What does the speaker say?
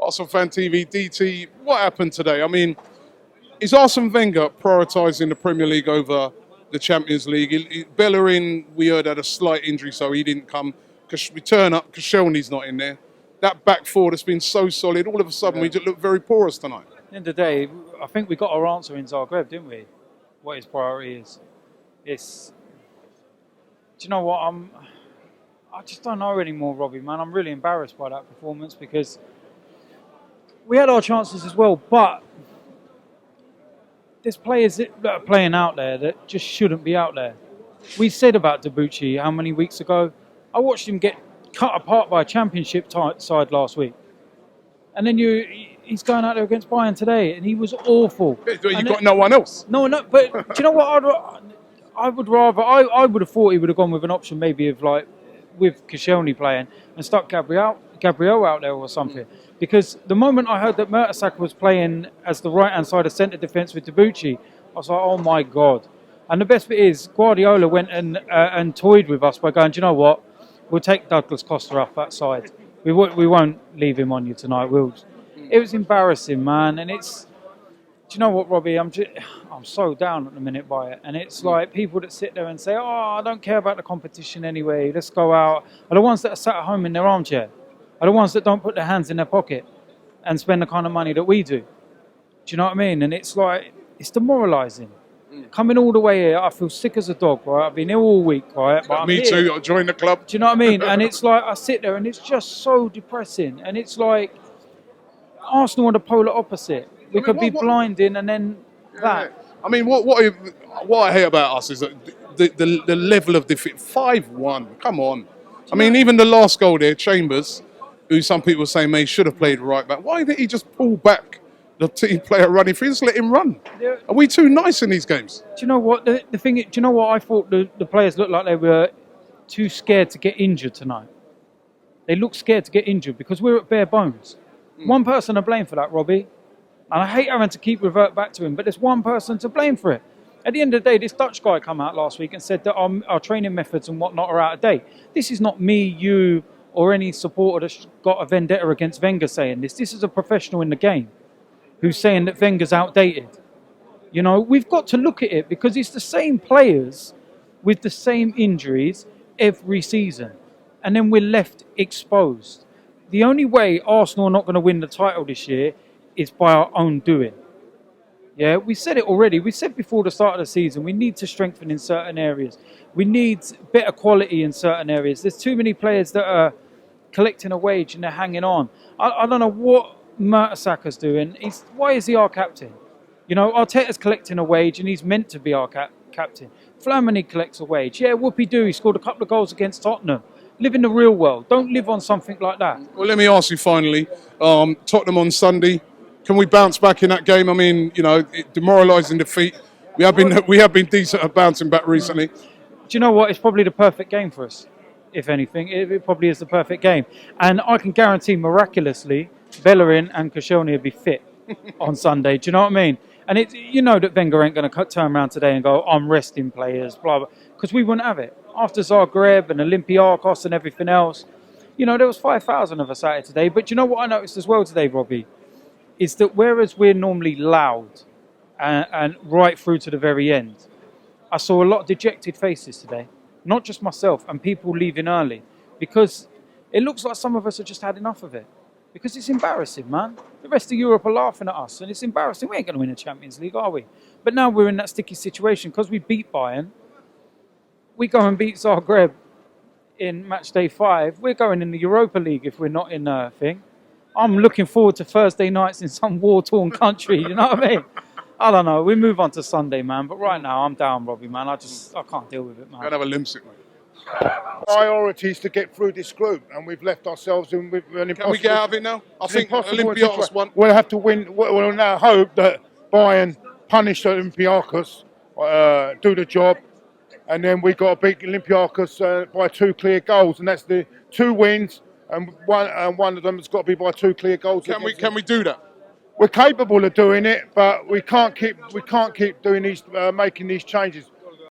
Arsenal Fan TV, DT, what happened today? I mean, is Arsene Wenger prioritising the Premier League over the Champions League? Bellerin, we heard, had a slight injury, so he didn't come. We turn up, Koscielny's not in there. That back four that's been so solid, all of a sudden we just look very porous tonight. At the end of the day, I think we got our answer in Zagreb, didn't we? What his priority is. It's. Do you know what? I just don't know anymore, Robbie, man. I'm really embarrassed by that performance because we had our chances as well, but there's players that are playing out there that just shouldn't be out there. We said about Debuchy how many weeks ago? I watched him get cut apart by a championship side last week. And then he's going out there against Bayern today, and he was awful. You've got no one else. No, but do you know what? I would rather. I would have thought he would have gone with an option maybe of like with Koscielny playing and stuck Gabriel out there or something. Because the moment I heard that Mertesacker was playing as the right hand side of centre defence with Debuchy, I was like, oh my God. And the best bit is Guardiola went and toyed with us by going, do you know what? We'll take Douglas Costa off that side. We won't leave him on you tonight. It was embarrassing, man. And it's, do you know what, Robbie? I'm so down at the minute by it. And it's like people that sit there and say, oh, I don't care about the competition anyway. Let's go out. Are the ones that are sat at home in their armchair. Are the ones that don't put their hands in their pocket and spend the kind of money that we do. Do you know what I mean? And it's like, it's demoralising. Coming all the way here, I feel sick as a dog, right? I've been ill all week, right? But Me too, I joined the club. Do you know what I mean? And it's like, I sit there and it's just so depressing. And it's like, Arsenal are the polar opposite. We could be blinding and then that. I mean, what I hate about us is that the level of defeat. 5-1, come on. I mean, even the last goal there, Chambers, who some people say may should have played right back. Why did he just pull back the team player running free? Just let him run. Are we too nice in these games? Do you know what? Do you know what? I thought the players looked like they were too scared to get injured tonight. They looked scared to get injured because we're at bare bones. One person to blame for that, Robbie. And I hate having to keep revert back to him, but there's one person to blame for it. At the end of the day, this Dutch guy come out last week and said that our training methods and whatnot are out of date. This is not me, you, or any supporter that's got a vendetta against Wenger saying this. This is a professional in the game who's saying that Wenger's outdated. You know, we've got to look at it because it's the same players with the same injuries every season. And then we're left exposed. The only way Arsenal are not going to win the title this year is by our own doing. Yeah, we said it already. We said before the start of the season, we need to strengthen in certain areas. We need better quality in certain areas. There's too many players that are collecting a wage and they're hanging on. I don't know what Mertesacker's doing. Why is he our captain? You know, Arteta's collecting a wage and he's meant to be our captain. Flamini collects a wage. Yeah, whoopee-doo, he scored a couple of goals against Tottenham. Live in the real world. Don't live on something like that. Well, let me ask you finally, Tottenham on Sunday, can we bounce back in that game? I mean, you know, demoralising defeat. We have been decent at bouncing back recently. Do you know what? It's probably the perfect game for us, if anything. It probably is the perfect game. And I can guarantee miraculously Bellerin and Koscielny will be fit on Sunday. Do you know what I mean? And you know that Wenger ain't going to turn around today and go, I'm resting players, blah, blah. Because we wouldn't have it. After Zagreb and Olympiacos and everything else, you know, there was 5,000 of us out here today. But you know what I noticed as well today, Robbie? Is that whereas we're normally loud and right through to the very end, I saw a lot of dejected faces today. Not just myself, and people leaving early. Because it looks like some of us have just had enough of it. Because it's embarrassing, man. The rest of Europe are laughing at us, and it's embarrassing. We ain't going to win the Champions League, are we? But now we're in that sticky situation. Because we beat Bayern, we go and beat Zagreb in match day 5. We're going in the Europa League if we're not in the thing. I'm looking forward to Thursday nights in some war-torn country, you know what I mean? I don't know. We move on to Sunday, man. But right now, I'm down, Robbie, man. I can't deal with it, man. I'd have a limp sick, mate. Priority is to get through this group, and we've left ourselves in with an impossible... Can we get out of it now? I think Olympiacos won. We'll have to win. We'll now hope that Bayern punish Olympiacos, do the job, and then we've got to beat Olympiacos by 2 clear goals, and that's the 2 wins, and one of them has got to be by 2 clear goals. Can we do that? We're capable of doing it, but we can't keep doing these, making these changes.